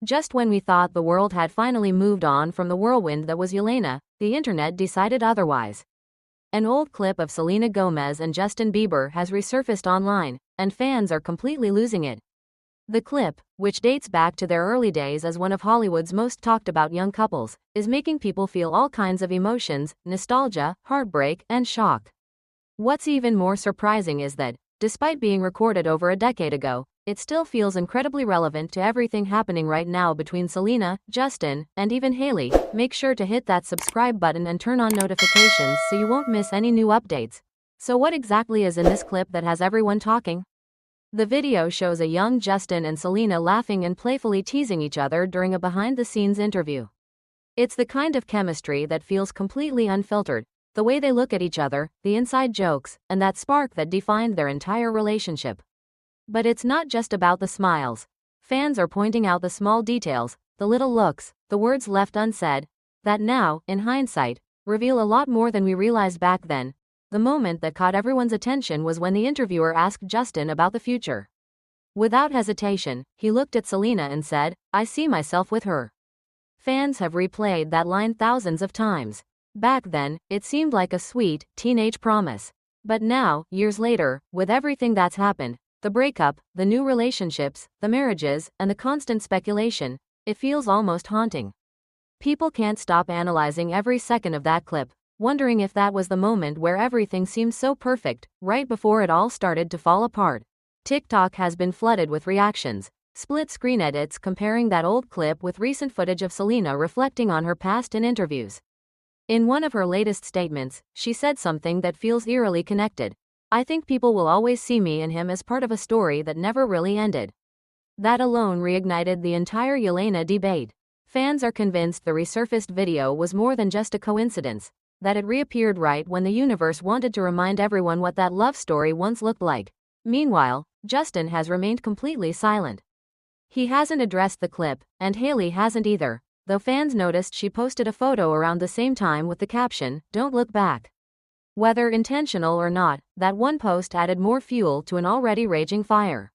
Just when we thought the world had finally moved on from the whirlwind that was Jelena, the internet decided otherwise. An old clip of Selena Gomez and Justin Bieber has resurfaced online, and fans are completely losing it. The clip, which dates back to their early days as one of Hollywood's most talked about young couples, is making people feel all kinds of emotions: nostalgia, heartbreak, and shock. What's even more surprising is that, despite being recorded over a decade ago, it still feels incredibly relevant to everything happening right now between Selena, Justin, and even Hailey. Make sure to hit that subscribe button and turn on notifications so you won't miss any new updates. So what exactly is in this clip that has everyone talking? The video shows a young Justin and Selena laughing and playfully teasing each other during a behind-the-scenes interview. It's the kind of chemistry that feels completely unfiltered, the way they look at each other, the inside jokes, and that spark that defined their entire relationship. But it's not just about the smiles. Fans are pointing out the small details, the little looks, the words left unsaid, that now, in hindsight, reveal a lot more than we realized back then. The moment that caught everyone's attention was when the interviewer asked Justin about the future. Without hesitation, he looked at Selena and said, "I see myself with her." Fans have replayed that line thousands of times. Back then, it seemed like a sweet, teenage promise. But now, years later, with everything that's happened, the breakup, the new relationships, the marriages, and the constant speculation, it feels almost haunting. People can't stop analyzing every second of that clip, wondering if that was the moment where everything seemed so perfect, right before it all started to fall apart. TikTok has been flooded with reactions, split-screen edits comparing that old clip with recent footage of Selena reflecting on her past in interviews. In one of her latest statements, she said something that feels eerily connected. "I think people will always see me and him as part of a story that never really ended." That alone reignited the entire Jelena debate. Fans are convinced the resurfaced video was more than just a coincidence, that it reappeared right when the universe wanted to remind everyone what that love story once looked like. Meanwhile, Justin has remained completely silent. He hasn't addressed the clip, and Hailey hasn't either, though fans noticed she posted a photo around the same time with the caption, "Don't look back." Whether intentional or not, that one post added more fuel to an already raging fire.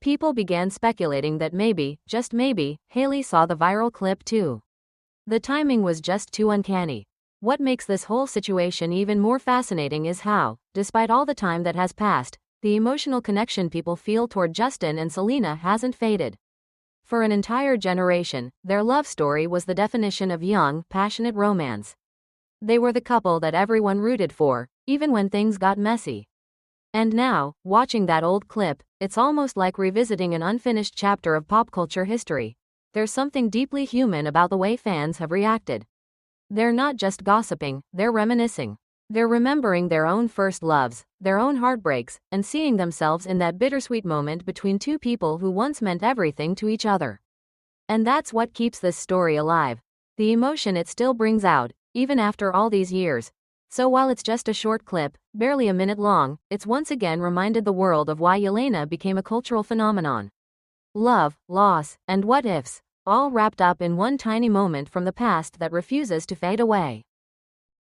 People began speculating that maybe, just maybe, Hailey saw the viral clip too. The timing was just too uncanny. What makes this whole situation even more fascinating is how, despite all the time that has passed, the emotional connection people feel toward Justin and Selena hasn't faded. For an entire generation, their love story was the definition of young, passionate romance. They were the couple that everyone rooted for, even when things got messy. And now, watching that old clip, it's almost like revisiting an unfinished chapter of pop culture history. There's something deeply human about the way fans have reacted. They're not just gossiping, they're reminiscing. They're remembering their own first loves, their own heartbreaks, and seeing themselves in that bittersweet moment between two people who once meant everything to each other. And that's what keeps this story alive. The emotion it still brings out, even after all these years. So while it's just a short clip, barely a minute long, it's once again reminded the world of why Jelena became a cultural phenomenon. Love, loss, and what ifs, all wrapped up in one tiny moment from the past that refuses to fade away.